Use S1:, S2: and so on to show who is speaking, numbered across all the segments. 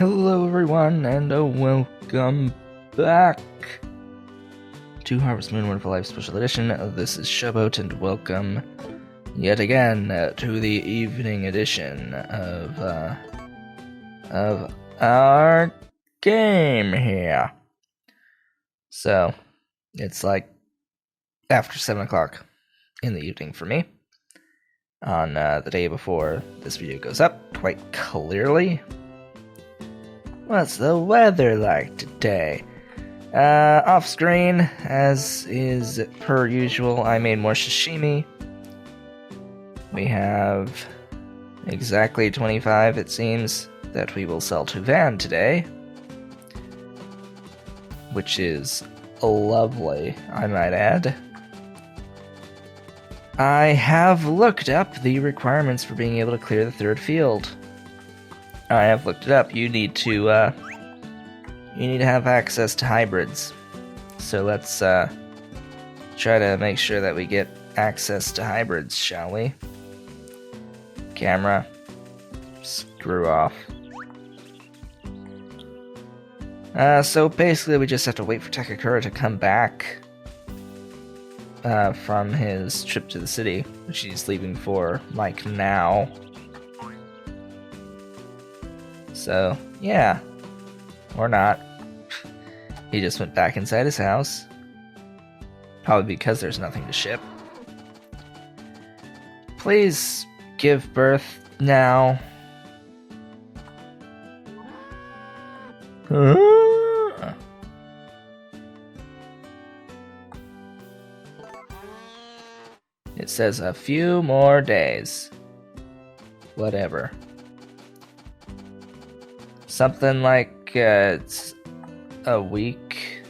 S1: Hello everyone, and welcome back to Harvest Moon Wonderful Life Special Edition. This is Showboat, and welcome yet again to the evening edition of our game here. So, it's like after 7 o'clock in the evening for me, on the day before this video goes up, quite clearly. What's the weather like today? Off screen, as is per usual, I made more sashimi. We have exactly 25, it seems, that we will sell to Van today. Which is lovely, I might add. I have looked up the requirements for being able to clear the third field. I have looked it up. You need to have access to hybrids. So let's try to make sure that we get access to hybrids, shall we? Camera. Screw off. So basically we just have to wait for Takakura to come back from his trip to the city, which he's leaving for, like, now. So, yeah. Or not. He just went back inside his house. Probably because there's nothing to ship. Please give birth now. It says a few more days. Whatever. Something like it's a week,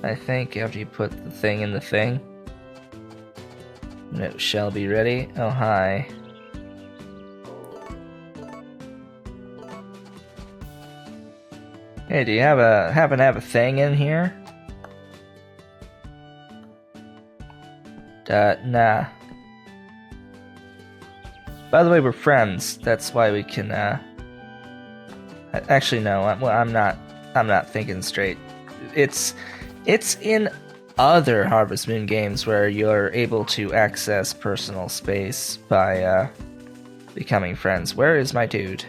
S1: I think, after you put the thing in the thing. And it shall be ready. Oh, hi. Hey, do you happen to have a thing in here? Nah. By the way, we're friends. That's why we can, Actually, no. I'm not thinking straight. It's in other Harvest Moon games where you're able to access personal space by becoming friends. Where is my dude?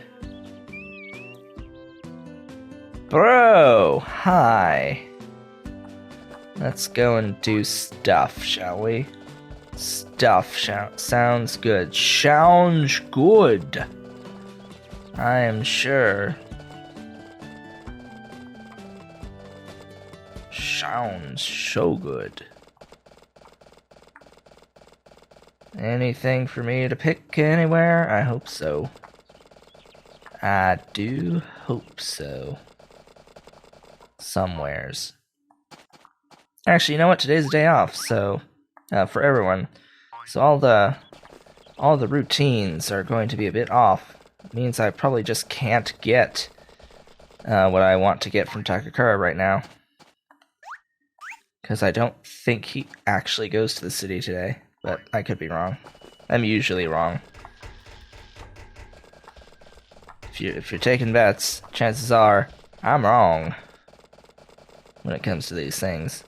S1: Bro, hi. Let's go and do stuff, shall we? Stuff sounds good. Sounds good. I am sure. Sounds so good. Anything for me to pick anywhere? I hope so. I do hope so. Somewheres. Actually, you know what? Today's a day off, so for everyone. So all the routines are going to be a bit off. It means I probably just can't get what I want to get from Takakura right now. Because I don't think he actually goes to the city today, but I could be wrong. I'm usually wrong. If you're taking bets, chances are I'm wrong when it comes to these things.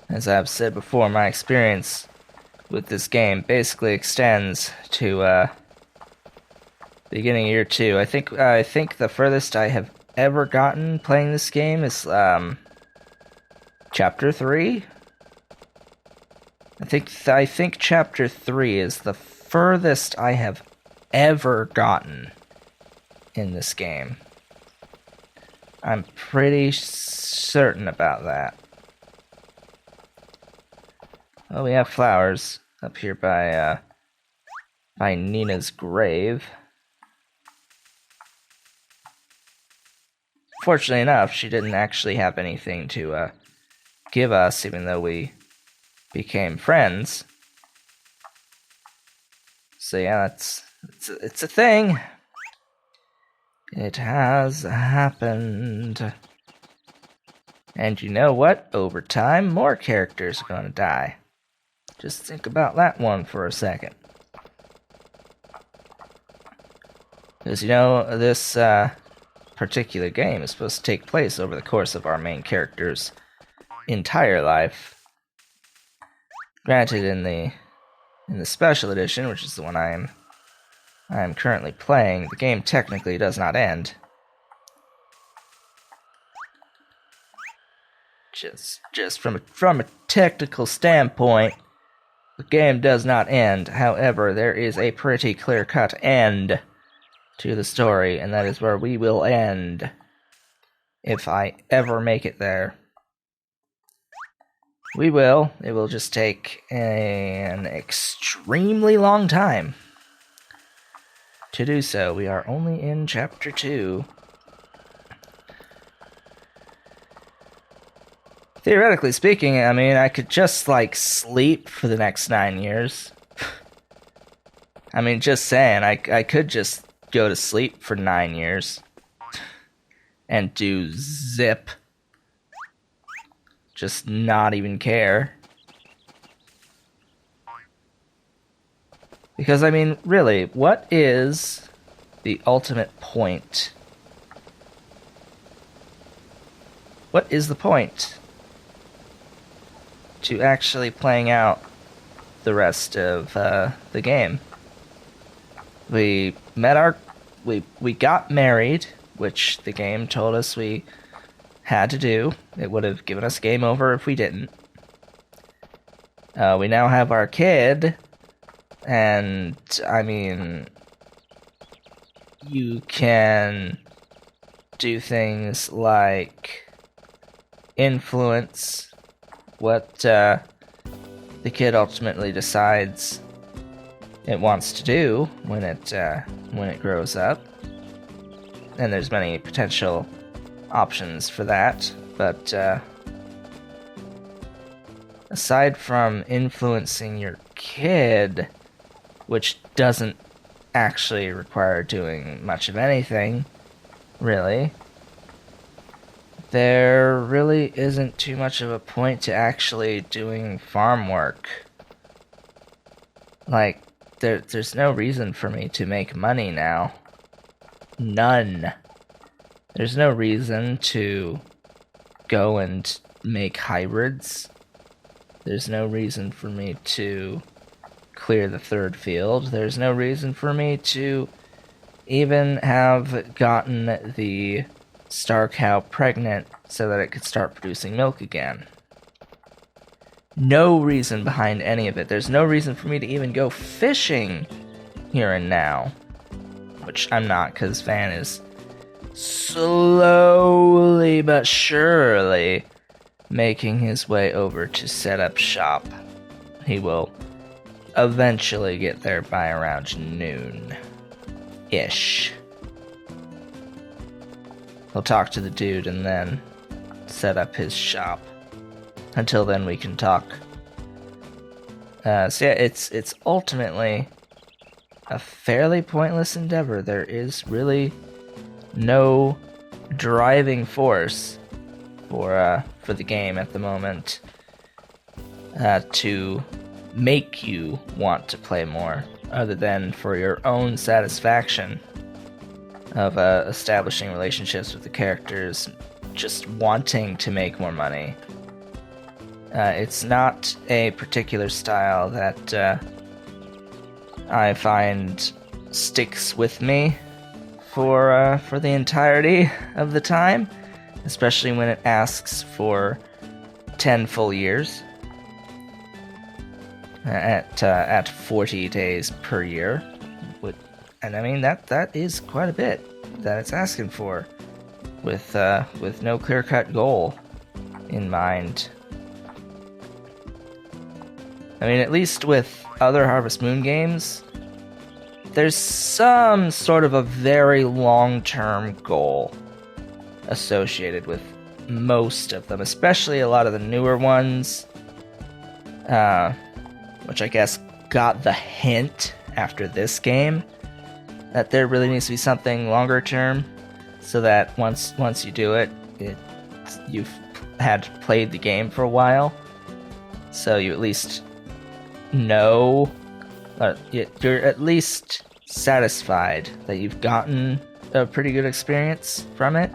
S1: As I've said before, my experience with this game basically extends to beginning of year 2. I think the furthest I have ever gotten playing this game is chapter 3. I think chapter 3 is the furthest I have ever gotten in this game. I'm pretty certain about that. Oh, we have flowers up here by Nina's grave. Fortunately enough, she didn't actually have anything to give us, even though we became friends. So yeah, it's a thing. It has happened. And you know what? Over time, more characters are gonna die. Just think about that one for a second. Because, this particular game is supposed to take place over the course of our main character's entire life. Granted, in the special edition, which is the one I am currently playing, the game technically does not end. Just from a technical standpoint, the game does not end. However, there is a pretty clear-cut end to the story, and that is where we will end if I ever make it there. We will. It will just take an extremely long time to do so. We are only in Chapter 2. Theoretically speaking, I mean, I could just, sleep for the next 9 years. I mean, just saying, I could just go to sleep for 9 years and do zip. Just not even care. Because, I mean, really, what is the ultimate point? What is the point to actually playing out the rest of the game? We got married, which the game told us we had to do. It would have given us game over if we didn't. We now have our kid, and I mean, you can do things like influence what the kid ultimately decides it wants to do when it grows up, and there's many potential options for that. But aside from influencing your kid, which doesn't actually require doing much of anything, really, there really isn't too much of a point to actually doing farm work. There's no reason for me to make money now. None. There's no reason to go and make hybrids. There's no reason for me to clear the third field. There's no reason for me to even have gotten the star cow pregnant so that it could start producing milk again. No reason behind any of it. There's no reason for me to even go fishing here and now. Which I'm not, because Van is slowly but surely making his way over to set up shop. He will eventually get there by around noon-ish. He'll talk to the dude and then set up his shop. Until then, we can talk. So yeah, it's ultimately a fairly pointless endeavor. There is really no driving force for the game at the moment to make you want to play more, other than for your own satisfaction of establishing relationships with the characters, just wanting to make more money. It's not a particular style that I find sticks with me for the entirety of the time, especially when it asks for 10 full years at 40 days per year. And I mean, that is quite a bit that it's asking for, with no clear-cut goal in mind. I mean, at least with other Harvest Moon games, there's some sort of a very long-term goal associated with most of them, especially a lot of the newer ones, which I guess got the hint after this game that there really needs to be something longer term, so that once you do it, you've had played the game for a while, so you at least know, you're at least satisfied that you've gotten a pretty good experience from it,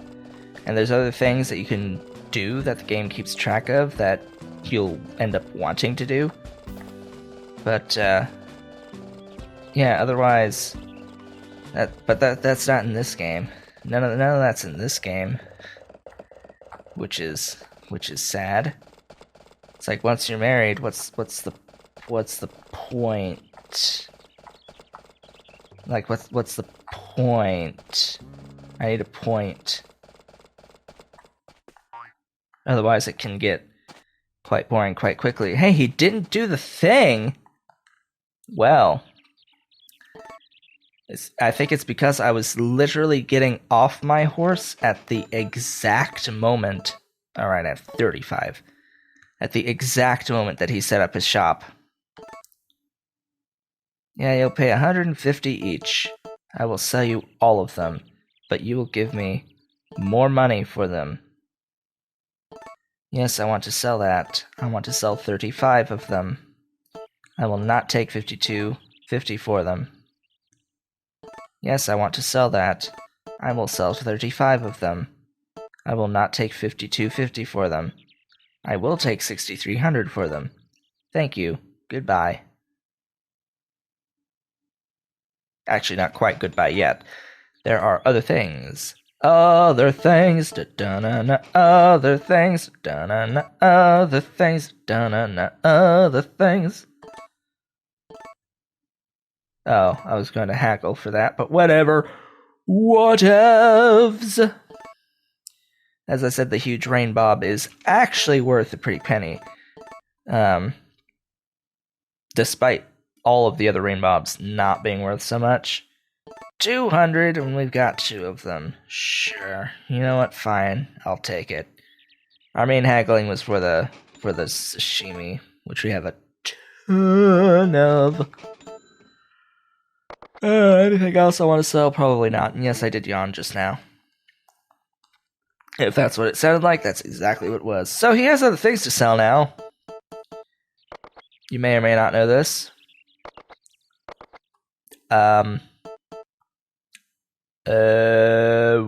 S1: and there's other things that you can do that the game keeps track of that you'll end up wanting to do. But yeah, otherwise, that's not in this game. None of that's in this game, which is sad. It's like once you're married, what's the point? Like what's the point? I need a point. Otherwise, it can get quite boring quite quickly. Hey, he didn't do the thing! Well, I think it's because I was literally getting off my horse at the exact moment. Alright, I have 35. At the exact moment that he set up his shop. Yeah, you'll pay 150 each. I will sell you all of them, but you will give me more money for them. Yes, I want to sell that. I want to sell 35 of them. I will not take 52.50 for them. Yes, I want to sell that. I will sell 35 of them. I will not take 52.50 for them. I will take 6,300 for them. Thank you. Goodbye. Actually, not quite goodbye yet. There are other things. Other things, da-da-na, other things, da-na-na, other things, da-na-na, other things. Oh, I was going to hackle for that, but whatever. Whatevs! As I said, the huge rain bob is actually worth a pretty penny. Despite all of the other rain bobs not being worth so much. 200, and we've got 2 of them. Sure. You know what? Fine. I'll take it. Our main haggling was for the sashimi, which we have a ton of. Anything else I want to sell? Probably not. And yes, I did yawn just now. If that's what it sounded like, that's exactly what it was. So he has other things to sell now. You may or may not know this.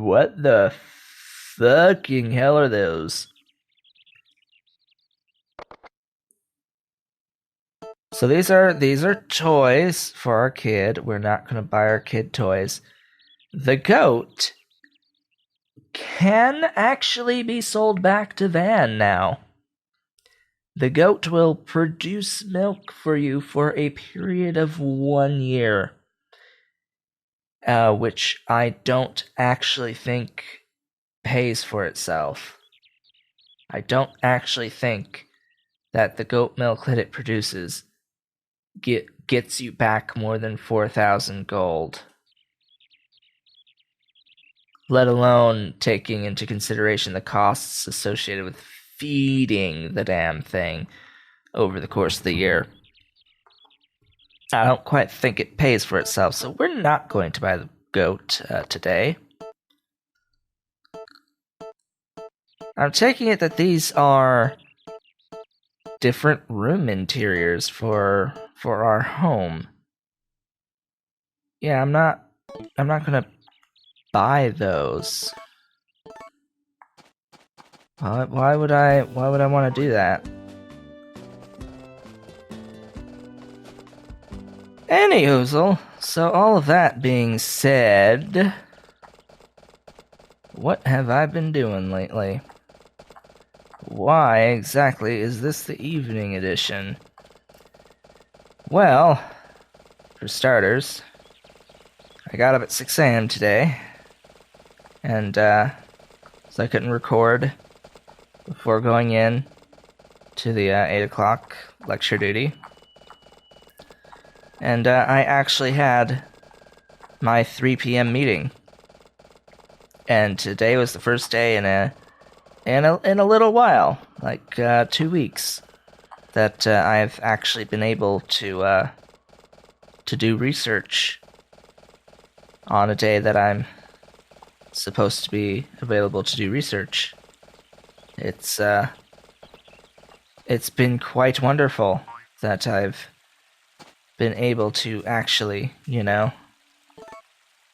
S1: What the fucking hell are those? So these are toys for our kid. We're not gonna buy our kid toys. The goat can actually be sold back to Van now. The goat will produce milk for you for a period of 1 year. Which I don't actually think pays for itself. I don't actually think that the goat milk that it produces gets you back more than 4,000 gold. Let alone taking into consideration the costs associated with feeding the damn thing over the course of the year. I don't quite think it pays for itself, so we're not going to buy the goat today. I'm taking it that these are different room interiors for our home. Yeah, I'm not gonna buy those. Why would I want to do that? Anyhoozle, so all of that being said, what have I been doing lately? Why exactly is this the evening edition? Well, for starters, I got up at 6 a.m. today, and so I couldn't record before going in to the 8 o'clock lecture duty. And I actually had my 3 p.m. meeting. And today was the first day in a little while, like 2 weeks, that I've actually been able to do research on a day that I'm supposed to be available to do research. It's been quite wonderful that I've been able to actually,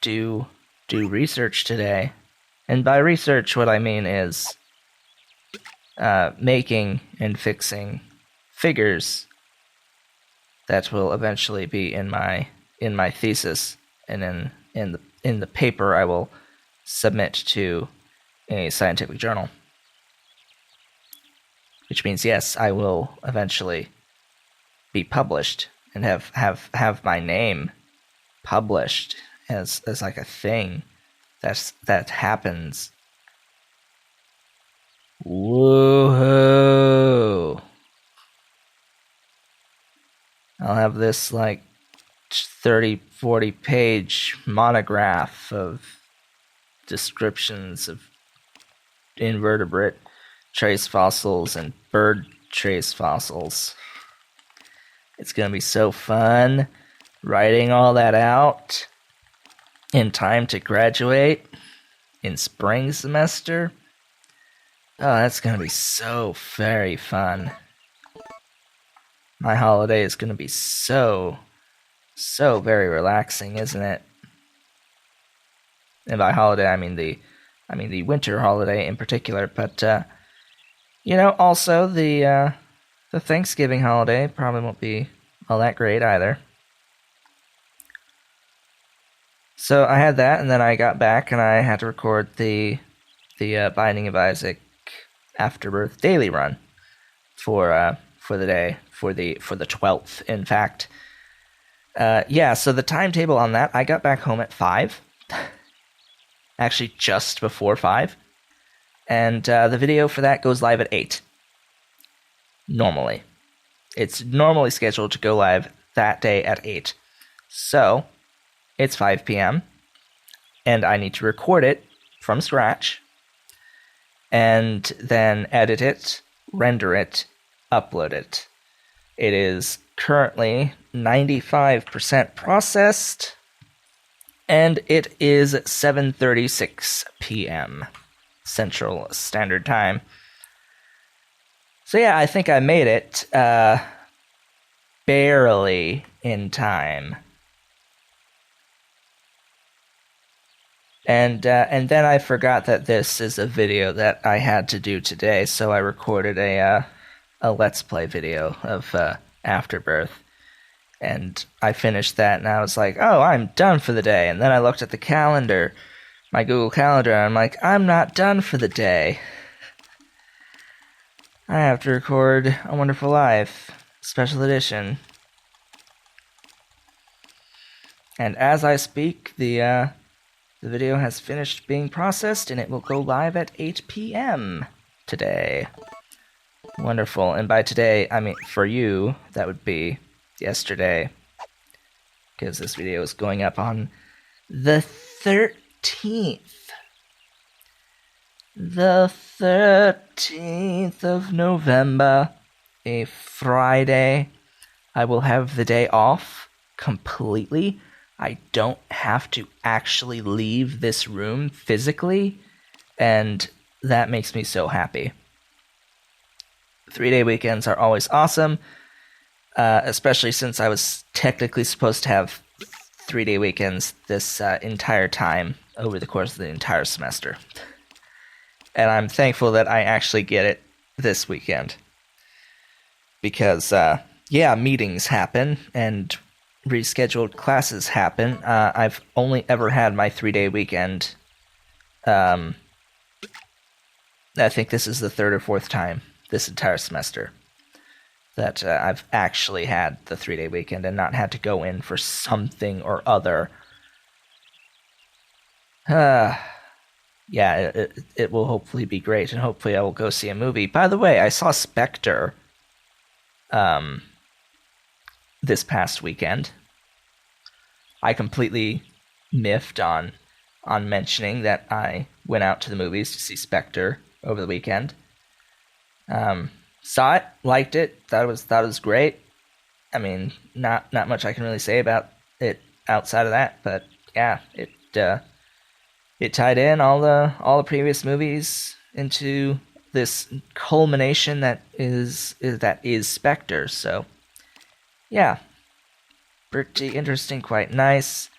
S1: do research today. And by research, what I mean is making and fixing figures that will eventually be in my thesis, and in the paper I will submit to a scientific journal. Which means, yes, I will eventually be published and have my name published as like a thing that happens. Woohoo! I'll have this like 30-40 page monograph of descriptions of invertebrate trace fossils and bird trace fossils. It's gonna be so fun writing all that out in time to graduate in spring semester. Oh, that's gonna be so very fun. My holiday is gonna be so very relaxing, isn't it? And by holiday, I mean the winter holiday in particular, but also the Thanksgiving holiday probably won't be all that great either. So I had that, and then I got back, and I had to record the Binding of Isaac Afterbirth daily run for the day, for the 12th, in fact. So the timetable on that, I got back home at 5. Actually, just before 5. And the video for that goes live at 8. Normally. It's normally scheduled to go live that day at 8. So, it's 5 p.m. and I need to record it from scratch and then edit it, render it, upload it. It is currently 95% processed, and it is 7:36 p.m. Central Standard Time. So yeah, I think I made it barely in time. And then I forgot that this is a video that I had to do today, so I recorded a Let's Play video of Afterbirth. And I finished that, and I was like, oh, I'm done for the day. And then I looked at the calendar, my Google Calendar, and I'm like, I'm not done for the day. I have to record A Wonderful Life, Special Edition. And as I speak, the video has finished being processed, and it will go live at 8 p.m. today. Wonderful. And by today, I mean for you, that would be yesterday, because this video is going up on the 13th. The 13th of November, a Friday. I will have the day off completely. I don't have to actually leave this room physically, and that makes me so happy. 3-day weekends are always awesome, especially since I was technically supposed to have 3-day weekends this entire time over the course of the entire semester. And I'm thankful that I actually get it this weekend. Because, meetings happen, and rescheduled classes happen. I've only ever had my 3-day weekend. I think this is the 3rd or 4th time this entire semester that I've actually had the 3-day weekend and not had to go in for something or other. It will hopefully be great, and hopefully I will go see a movie. By the way, I saw Spectre this past weekend. I completely miffed on mentioning that I went out to the movies to see Spectre over the weekend. Saw it, liked it, thought it was great. I mean, not much I can really say about it outside of that, but yeah, it tied in all the previous movies into this culmination that is Spectre. So yeah, pretty interesting, quite nice.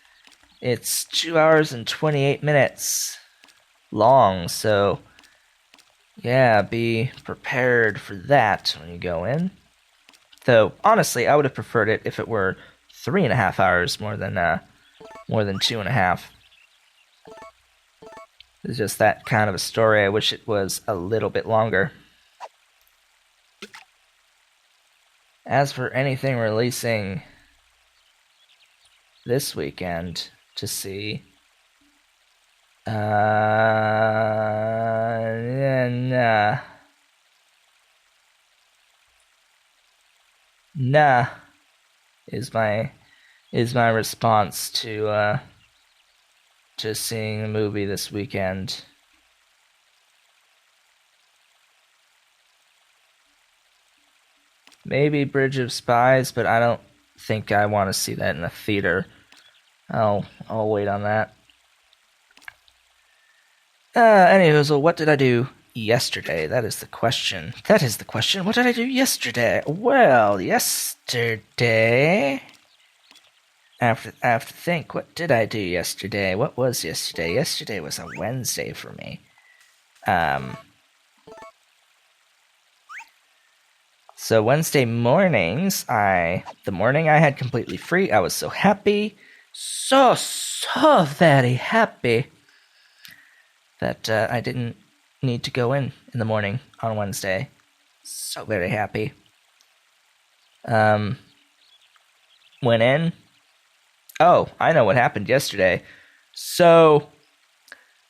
S1: It's 2 hours and 28 minutes long, so yeah, be prepared for that when you go in. Though, honestly, I would have preferred it if it were 3.5 hours more than 2.5. It's just that kind of a story. I wish it was a little bit longer. As for anything releasing this weekend to see, nah. Nah is my response to seeing the movie this weekend. Maybe Bridge of Spies, but I don't think I want to see that in a theater. I'll wait on that. Anywho, so what did I do yesterday? That is the question. What did I do yesterday? Well, yesterday... I have to think. What did I do yesterday? What was yesterday? Yesterday was a Wednesday for me. So Wednesday mornings, the morning I had completely free, I was so happy. So very happy that I didn't need to go in the morning on Wednesday. So very happy. Went in. Oh, I know what happened yesterday. So,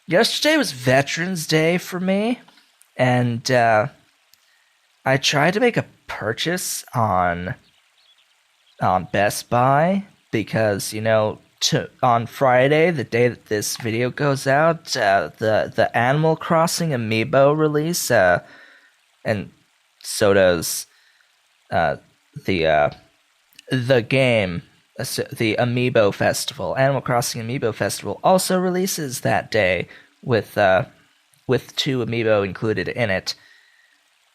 S1: yesterday was Veterans Day for me, and I tried to make a purchase on Best Buy because, on Friday, the day that this video goes out, the Animal Crossing Amiibo release, and so does the game. The Amiibo Festival, Animal Crossing Amiibo Festival, also releases that day with 2 Amiibo included in it.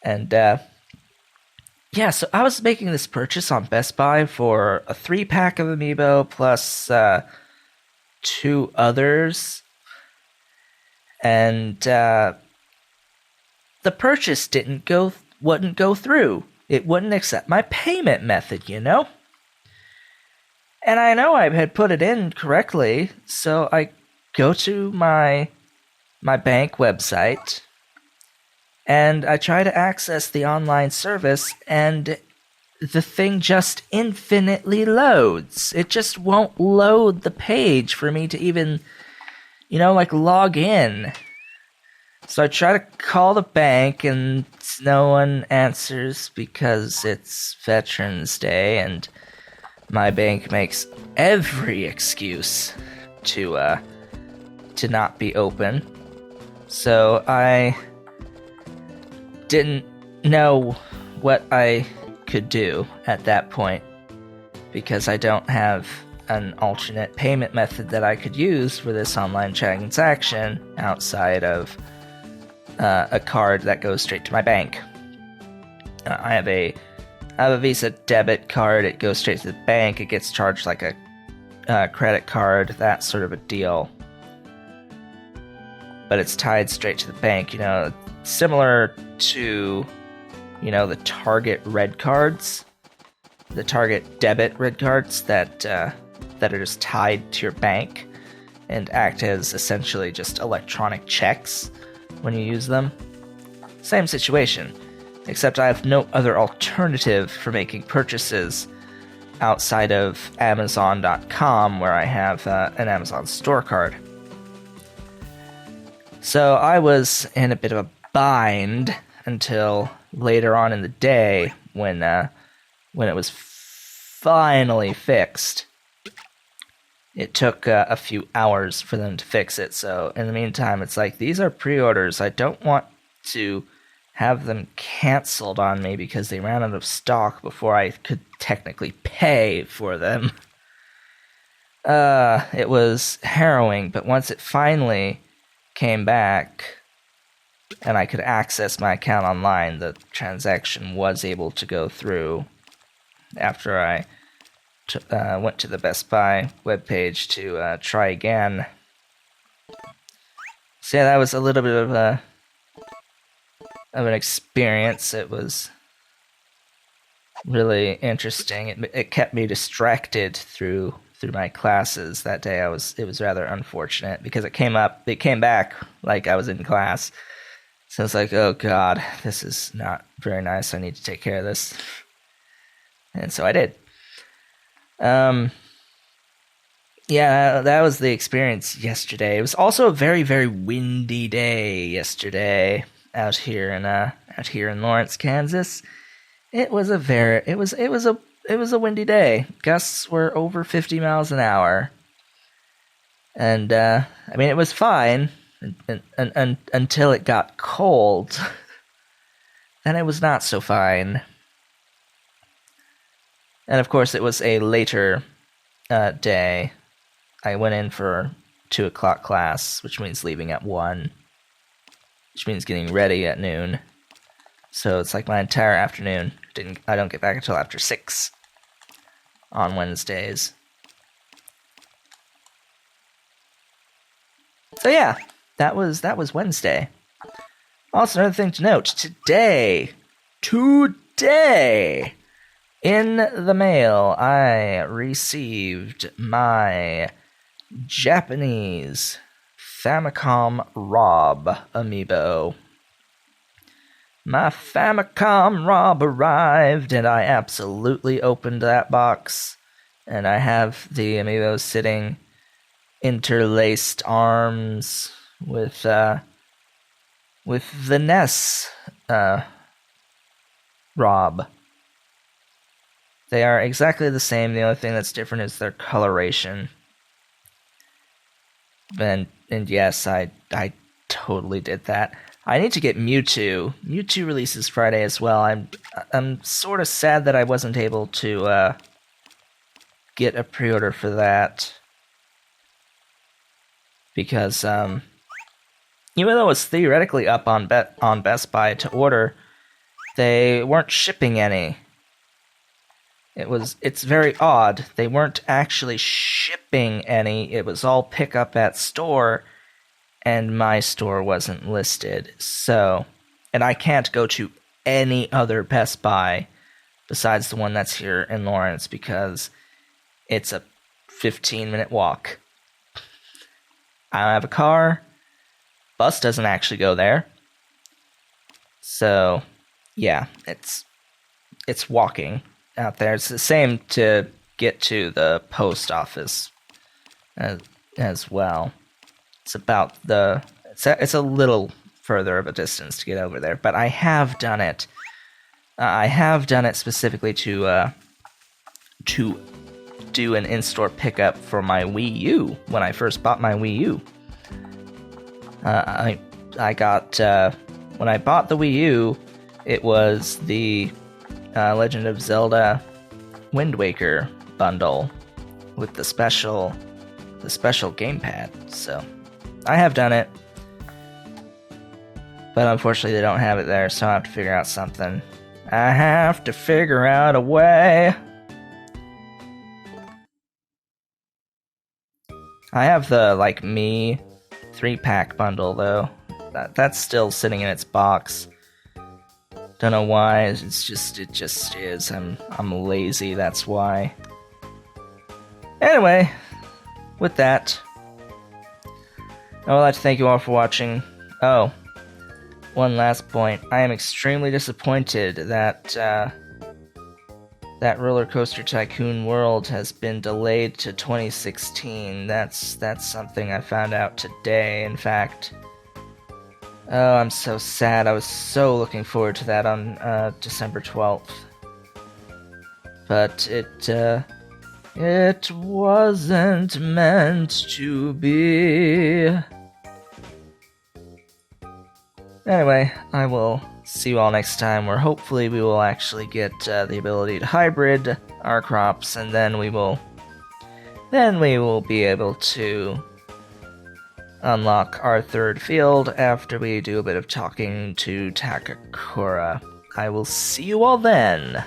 S1: And yeah, so I was making this purchase on Best Buy for a 3-pack of Amiibo plus 2 others. And the purchase wouldn't go through. It wouldn't accept my payment method, And I know I had put it in correctly, so I go to my bank website, and I try to access the online service, and the thing just infinitely loads. It just won't load the page for me to even, log in. So I try to call the bank, and no one answers because it's Veterans Day, and my bank makes every excuse to not be open. So I didn't know what I could do at that point because I don't have an alternate payment method that I could use for this online transaction outside of a card that goes straight to my bank. I have a Visa debit card. It goes straight to the bank. It gets charged like a credit card, that sort of a deal. But it's tied straight to the bank, similar to, the Target red cards, the Target debit red cards that are just tied to your bank and act as essentially just electronic checks when you use them. Same situation. Except I have no other alternative for making purchases outside of Amazon.com, where I have an Amazon store card. So I was in a bit of a bind until later on in the day when it was finally fixed. It took a few hours for them to fix it, so in the meantime, it's like, these are pre-orders. I don't want to have them canceled on me because they ran out of stock before I could technically pay for them. It was harrowing, but once it finally came back and I could access my account online, the transaction was able to go through after I went to the Best Buy webpage to try again. So yeah, that was a little bit of an experience. It was really interesting. It kept me distracted through my classes that day. It was rather unfortunate because it came back like I was in class. So it's like, oh god, this is not very nice. I need to take care of this. And so I did. Yeah, that was the experience yesterday. It was also a very, very windy day yesterday out here in Lawrence, Kansas. It was a windy day. Gusts were over 50 miles an hour. And I mean, it was fine until it got cold. Then it was not so fine. And of course, it was a later day. I went in for 2 o'clock class, which means leaving at 1, which means getting ready at noon. So it's like my entire afternoon. I don't get back until after 6 on Wednesdays. So yeah, that was Wednesday. Also, another thing to note, today, in the mail, I received my Japanese Famicom Rob amiibo. My Famicom Rob arrived, and I absolutely opened that box. And I have the amiibo sitting interlaced arms with the NES Rob. They are exactly the same. The only thing that's different is their coloration. And yes, I totally did that. I need to get Mewtwo. Mewtwo releases Friday as well. I'm sort of sad that I wasn't able to get a pre-order for that. Because even though it's theoretically up on Best Buy to order, they weren't shipping any. It's very odd. They weren't actually shipping any. It was all pick up at store, and my store wasn't listed. So, and I can't go to any other Best Buy besides the one that's here in Lawrence because it's a 15-minute walk. I don't have a car. Bus doesn't actually go there. So, yeah, it's walking out there. It's the same to get to the post office as well. It's about it's a little further of a distance to get over there, but I have done it. I have done it specifically to do an in-store pickup for my Wii U when I first bought my Wii U. I got when I bought the Wii U, it was the Legend of Zelda Wind Waker bundle with the special gamepad. So I have done it, but unfortunately they don't have it there, so I have to figure out something. I have to figure out a way. I have the Me 3-pack bundle though. That's still sitting in its box. Don't know why. It just is. I'm lazy. That's why. Anyway, with that, I would like to thank you all for watching. Oh, one last point. I am extremely disappointed that that Roller Coaster Tycoon World has been delayed to 2016. That's something I found out today, in fact. Oh, I'm so sad. I was so looking forward to that on December 12th. But it wasn't meant to be. Anyway, I will see you all next time, where hopefully we will actually get the ability to hybrid our crops, and then we will be able to unlock our third field after we do a bit of talking to Takakura. I will see you all then.